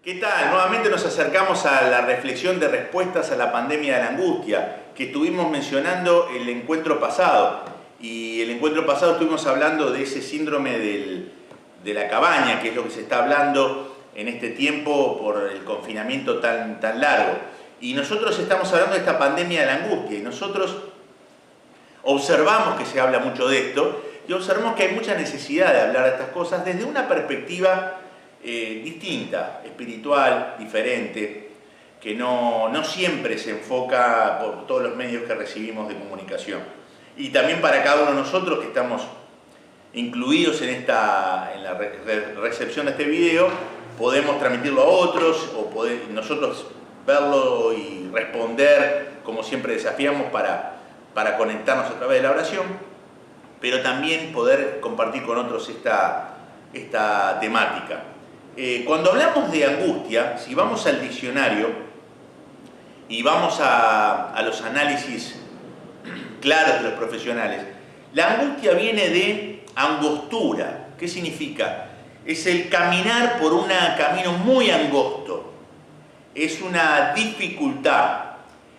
¿Qué tal? Nuevamente nos acercamos a la reflexión de respuestas a la pandemia de la angustia que estuvimos mencionando el encuentro pasado. Y el encuentro pasado estuvimos hablando de ese síndrome de la cabaña, que es lo que se está hablando en este tiempo por el confinamiento tan largo. Y nosotros estamos hablando de esta pandemia de la angustia y nosotros observamos que se habla mucho de esto y observamos que hay mucha necesidad de hablar de estas cosas desde una perspectiva distinta, espiritual, diferente, que no siempre se enfoca por todos los medios que recibimos de comunicación. Y también para cada uno de nosotros que estamos incluidos en la recepción de este video, podemos transmitirlo a otros o nosotros verlo y responder, como siempre desafiamos, para conectarnos a través de la oración, pero también poder compartir con otros esta temática. Cuando hablamos de angustia, si vamos al diccionario y vamos a los análisis claros de los profesionales, la angustia viene de angostura. ¿Qué significa? Es el caminar por un camino muy angosto, es una dificultad.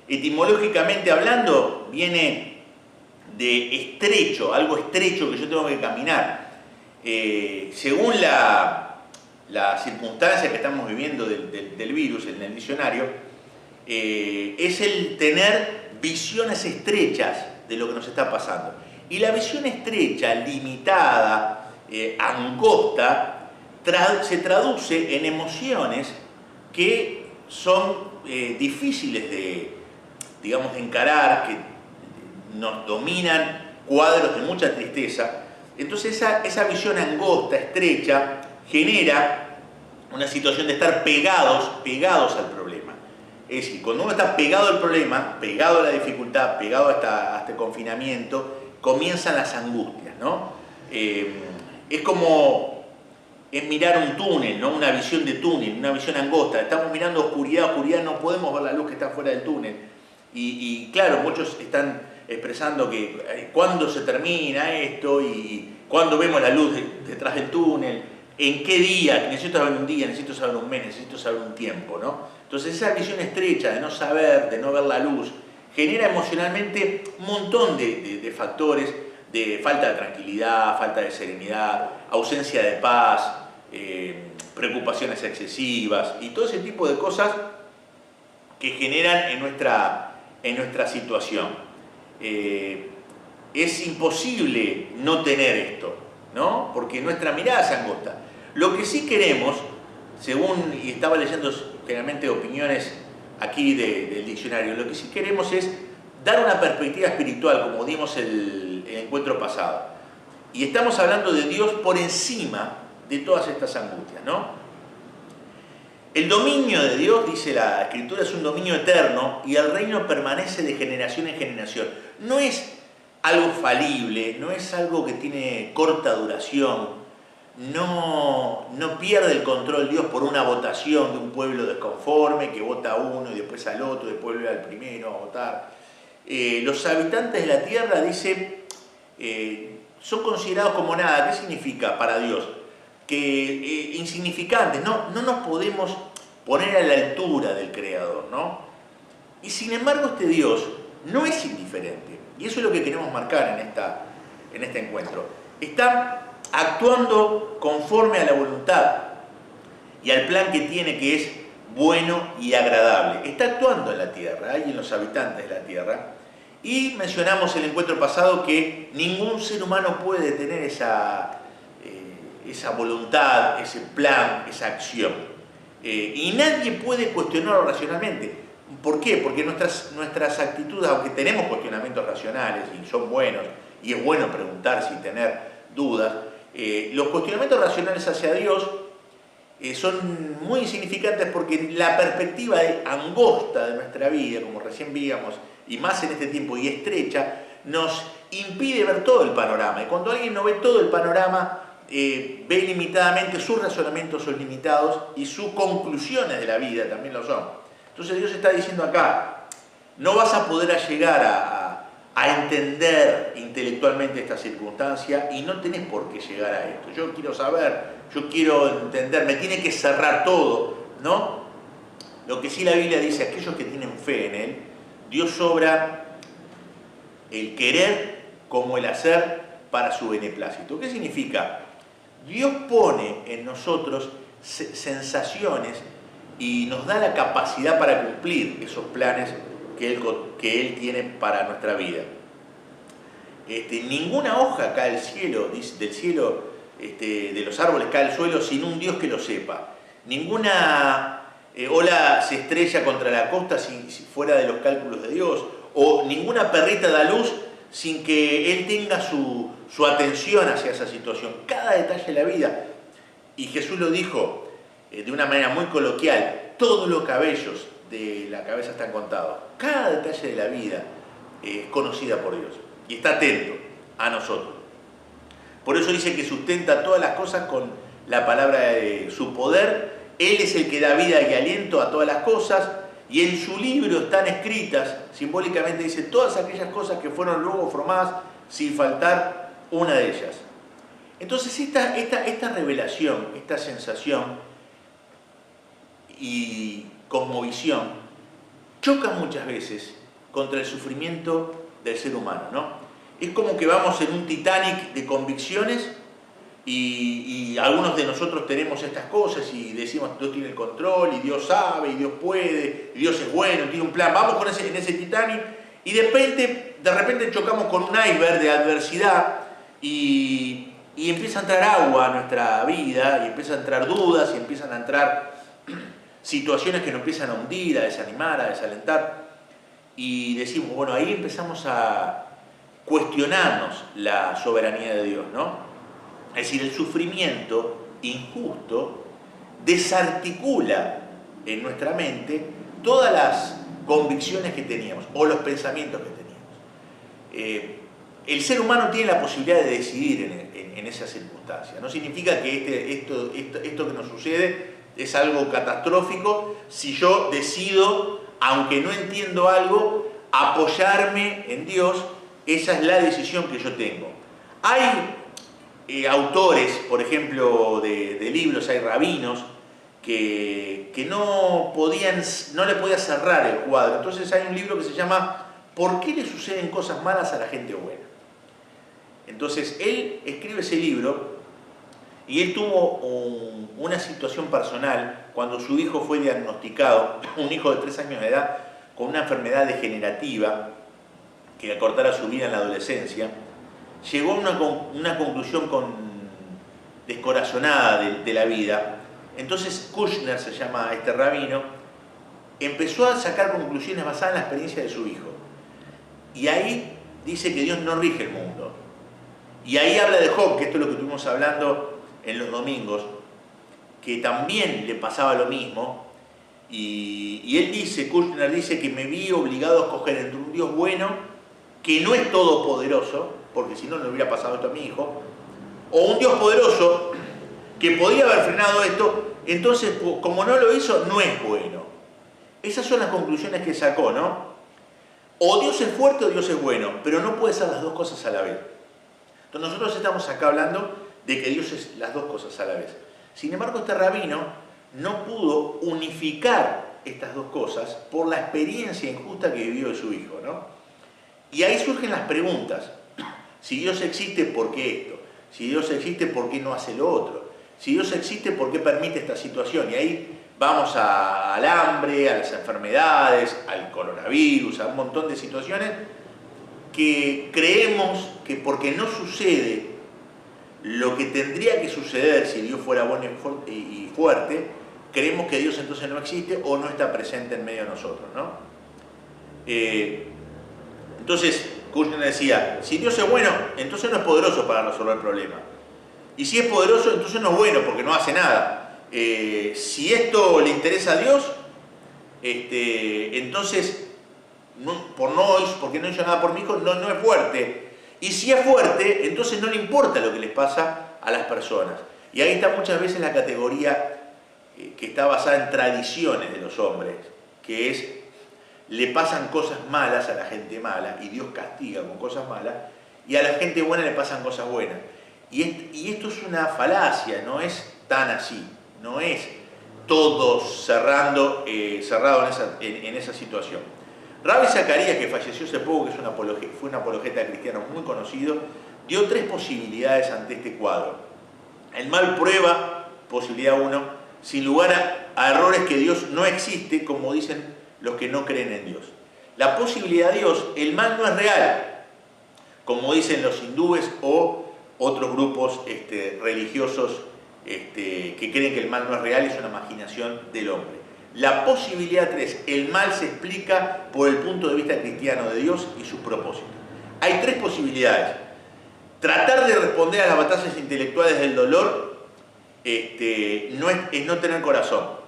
Etimológicamente hablando, viene de estrecho, algo estrecho que yo tengo que caminar. Según la circunstancia que estamos viviendo del virus en el diccionario, es el tener visiones estrechas de lo que nos está pasando. Y la visión estrecha, limitada, angosta, se traduce en emociones que son difíciles de encarar, que nos dominan cuadros de mucha tristeza. Entonces esa visión angosta, estrecha, genera una situación de estar pegados al problema. Es decir, cuando uno está pegado al problema, pegado a la dificultad, pegado a este confinamiento, comienzan las angustias, ¿no? Es como mirar un túnel, ¿no? Una visión de túnel, una visión angosta. Estamos mirando oscuridad, no podemos ver la luz que está fuera del túnel. Y claro, muchos están expresando que cuándo se termina esto y cuándo vemos la luz detrás del túnel. ¿En qué día? Necesito saber un día, necesito saber un mes, necesito saber un tiempo, ¿no? Entonces esa visión estrecha de no saber, de no ver la luz, genera emocionalmente un montón de factores, de falta de tranquilidad, falta de serenidad, ausencia de paz, preocupaciones excesivas y todo ese tipo de cosas que generan en nuestra situación. Es imposible no tener esto, ¿no? Porque nuestra mirada se angosta. Lo que sí queremos, y estaba leyendo generalmente opiniones aquí del diccionario, lo que sí queremos es dar una perspectiva espiritual, como dimos el encuentro pasado. Y estamos hablando de Dios por encima de todas estas angustias, ¿no? El dominio de Dios, dice la Escritura, es un dominio eterno y el reino permanece de generación en generación. No es algo falible, no es algo que tiene corta duración, no pierde el control Dios por una votación de un pueblo desconforme que vota a uno y después al otro, después vuelve al primero a votar. Los habitantes de la tierra, dice, son considerados como nada. ¿Qué significa para Dios? Que insignificantes, no nos podemos poner a la altura del Creador, ¿no? Y sin embargo este Dios no es indiferente. Y eso es lo que queremos marcar en este encuentro. Está actuando conforme a la voluntad y al plan que tiene, que es bueno y agradable. Está actuando en la tierra y en los habitantes de la tierra. Y mencionamos el encuentro pasado que ningún ser humano puede tener esa voluntad, ese plan, esa acción. Y nadie puede cuestionarlo racionalmente. ¿Por qué? Porque nuestras actitudes, aunque tenemos cuestionamientos racionales y son buenos, y es bueno preguntarse y tener dudas, los cuestionamientos racionales hacia Dios son muy insignificantes porque la perspectiva angosta de nuestra vida, como recién víamos, y más en este tiempo y estrecha, nos impide ver todo el panorama. Y cuando alguien no ve todo el panorama, ve limitadamente, sus razonamientos son limitados y sus conclusiones de la vida también lo son. Entonces Dios está diciendo acá, no vas a poder llegar a entender intelectualmente esta circunstancia y no tenés por qué llegar a esto. Yo quiero saber, yo quiero entender, me tiene que cerrar todo ¿no? Lo que sí la Biblia dice, aquellos que tienen fe en Él, Dios obra el querer como el hacer para su beneplácito. ¿Qué significa? Dios pone en nosotros sensaciones y nos da la capacidad para cumplir esos planes que Él tiene para nuestra vida. Ninguna hoja cae del cielo, de los árboles cae al suelo sin un Dios que lo sepa. Ninguna ola se estrella contra la costa si fuera de los cálculos de Dios, o ninguna perrita da luz sin que Él tenga su atención hacia esa situación. Cada detalle de la vida, y Jesús lo dijo de una manera muy coloquial, todos los cabellos de la cabeza están contados. Cada detalle de la vida es conocida por Dios y está atento a nosotros. Por eso dice que sustenta todas las cosas con la palabra de su poder. Él es el que da vida y aliento a todas las cosas, y en su libro están escritas, simbólicamente dice, todas aquellas cosas que fueron luego formadas sin faltar una de ellas. Entonces esta revelación, esta sensación y cosmovisión choca muchas veces contra el sufrimiento del ser humano, ¿no? Es como que vamos en un Titanic de convicciones y algunos de nosotros tenemos estas cosas y decimos Dios tiene el control y Dios sabe y Dios puede y Dios es bueno, tiene un plan. Vamos en ese Titanic y de repente chocamos con un iceberg de adversidad y empieza a entrar agua a nuestra vida y empiezan a entrar dudas y empiezan a entrar situaciones que nos empiezan a hundir, a desanimar, a desalentar, y decimos, bueno, ahí empezamos a cuestionarnos la soberanía de Dios, ¿no? Es decir, el sufrimiento injusto desarticula en nuestra mente todas las convicciones que teníamos o los pensamientos que teníamos. El ser humano tiene la posibilidad de decidir en esa circunstancia. No significa que esto que nos sucede es algo catastrófico si yo decido, aunque no entiendo algo, apoyarme en Dios. Esa es la decisión que yo tengo. Hay autores, por ejemplo, de libros, hay rabinos que no le podía cerrar el cuadro. Entonces hay un libro que se llama ¿Por qué le suceden cosas malas a la gente buena? Entonces él escribe ese libro y él tuvo una situación personal cuando su hijo fue diagnosticado, un hijo de 3 años de edad, con una enfermedad degenerativa que le acortara su vida en la adolescencia. Llegó a una conclusión descorazonada de la vida. Entonces Kushner, se llama este rabino, empezó a sacar conclusiones basadas en la experiencia de su hijo. Y ahí dice que Dios no rige el mundo. Y ahí habla de Job, que esto es lo que estuvimos hablando en los domingos, que también le pasaba lo mismo. Y él dice, Kushner dice, que me vi obligado a escoger entre un Dios bueno, que no es todopoderoso, porque si no, no le hubiera pasado esto a mi hijo, o un Dios poderoso que podía haber frenado esto, entonces como no lo hizo, no es bueno. Esas son las conclusiones que sacó, ¿no? O Dios es fuerte o Dios es bueno, pero no puede ser las dos cosas a la vez. Entonces nosotros estamos acá hablando de que Dios es las dos cosas a la vez. Sin embargo, este rabino no pudo unificar estas dos cosas por la experiencia injusta que vivió de su hijo, ¿no? Y ahí surgen las preguntas. Si Dios existe, ¿por qué esto? Si Dios existe, ¿por qué no hace lo otro? Si Dios existe, ¿por qué permite esta situación? Y ahí vamos al hambre, a las enfermedades, al coronavirus, a un montón de situaciones que creemos que porque no sucede lo que tendría que suceder si Dios fuera bueno y fuerte, creemos que Dios entonces no existe o no está presente en medio de nosotros, ¿no? Entonces, Kushner decía, si Dios es bueno, entonces no es poderoso para resolver problemas. Y si es poderoso, entonces no es bueno porque no hace nada. Si esto le interesa a Dios, entonces, porque no hizo nada por mi hijo, no es fuerte. Y si es fuerte, entonces no le importa lo que les pasa a las personas. Y ahí está muchas veces la categoría que está basada en tradiciones de los hombres, que es, le pasan cosas malas a la gente mala y Dios castiga con cosas malas, y a la gente buena le pasan cosas buenas. Y esto es una falacia, no es tan así, no es todos cerrado en esa situación. Ravi Zacharias, que falleció hace poco, que fue un apologeta cristiano muy conocido, dio 3 posibilidades ante este cuadro. El mal prueba, posibilidad 1, sin lugar a errores, que Dios no existe, como dicen los que no creen en Dios. La posibilidad de Dios, el mal no es real, como dicen los hindúes o otros grupos religiosos que creen que el mal no es real, es una imaginación del hombre. La posibilidad 3, el mal se explica por el punto de vista cristiano de Dios y sus propósitos. Hay 3 posibilidades. Tratar de responder a las batallas intelectuales del dolor es no tener corazón.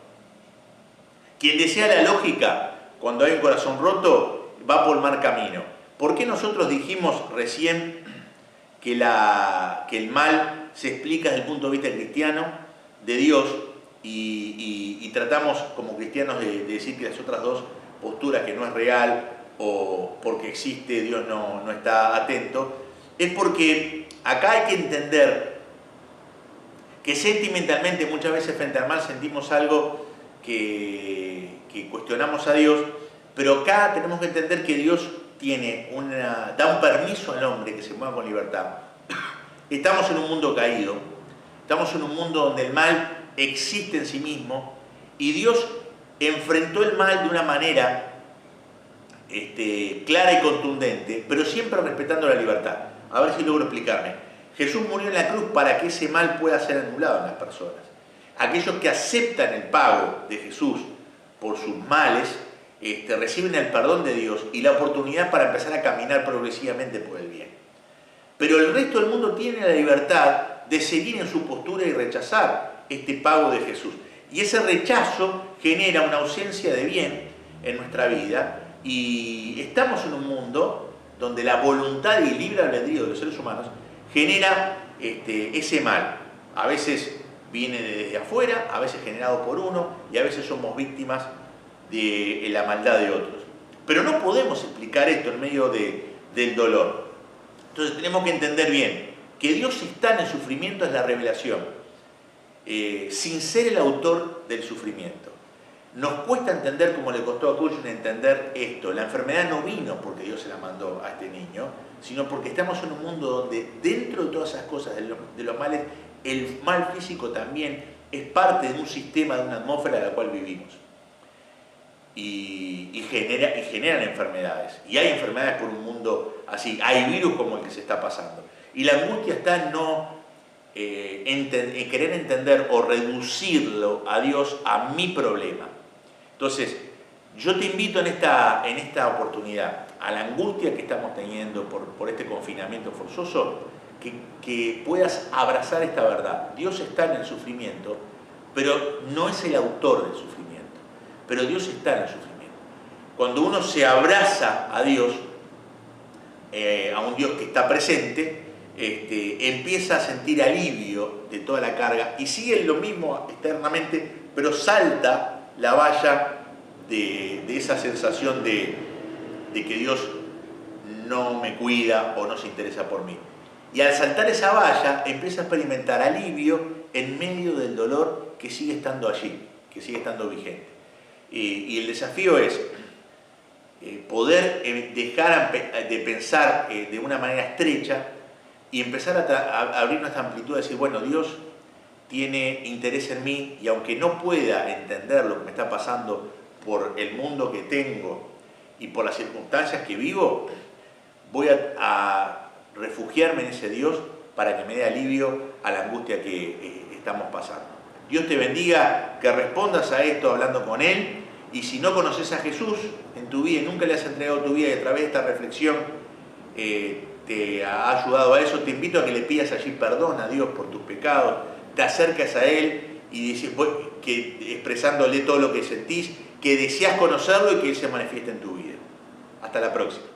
Quien desea la lógica, cuando hay un corazón roto, va por mal camino. ¿Por qué nosotros dijimos recién que el mal se explica desde el punto de vista cristiano de Dios y tratamos como cristianos de decir que las otras 2 posturas, que no es real o porque existe, Dios no está atento? Es porque acá hay que entender que sentimentalmente muchas veces frente al mal sentimos algo que cuestionamos a Dios, pero acá tenemos que entender que Dios da un permiso al hombre que se mueva con libertad. Estamos en un mundo caído, estamos en un mundo donde el mal existe en sí mismo y Dios enfrentó el mal de una manera clara y contundente, pero siempre respetando la libertad. A ver si logro explicarme. Jesús murió en la cruz para que ese mal pueda ser anulado en las personas. Aquellos que aceptan el pago de Jesús por sus males, reciben el perdón de Dios y la oportunidad para empezar a caminar progresivamente por el bien. Pero el resto del mundo tiene la libertad de seguir en su postura y rechazar este pago de Jesús. Y ese rechazo genera una ausencia de bien en nuestra vida y estamos en un mundo donde la voluntad y el libre albedrío de los seres humanos genera ese mal. A veces viene desde afuera, a veces generado por uno y a veces somos víctimas de la maldad de otros. Pero no podemos explicar esto en medio del dolor. Entonces tenemos que entender bien que Dios está en el sufrimiento, es la revelación, sin ser el autor del sufrimiento. Nos cuesta entender, como le costó a Cushing entender esto. La enfermedad no vino porque Dios se la mandó a este niño, sino porque estamos en un mundo donde dentro de todas esas cosas de los males, el mal físico también es parte de un sistema, de una atmósfera en la cual vivimos. Y generan enfermedades. Y hay enfermedades por un mundo así. Hay virus como el que se está pasando. Y la angustia está en querer entender o reducirlo a Dios a mi problema. Entonces, yo te invito en esta oportunidad a la angustia que estamos teniendo por este confinamiento forzoso, que puedas abrazar esta verdad. Dios está en el sufrimiento, pero no es el autor del sufrimiento. Pero Dios está en el sufrimiento. Cuando uno se abraza a Dios, a un Dios que está presente, empieza a sentir alivio de toda la carga y sigue lo mismo externamente, pero salta la valla de esa sensación de que Dios no me cuida o no se interesa por mí. Y al saltar esa valla empieza a experimentar alivio en medio del dolor que sigue estando allí, que sigue estando vigente. Y el desafío es poder dejar de pensar de una manera estrecha y empezar a abrir nuestra amplitud, a decir, bueno, Dios tiene interés en mí y aunque no pueda entender lo que me está pasando por el mundo que tengo y por las circunstancias que vivo, voy a refugiarme en ese Dios para que me dé alivio a la angustia que estamos pasando. Dios te bendiga, que respondas a esto hablando con Él, y si no conoces a Jesús en tu vida y nunca le has entregado tu vida y a través de esta reflexión te ha ayudado a eso, te invito a que le pidas allí perdón a Dios por tus pecados, te acercas a Él y dices, expresándole todo lo que sentís, que deseas conocerlo y que Él se manifieste en tu vida. Hasta la próxima.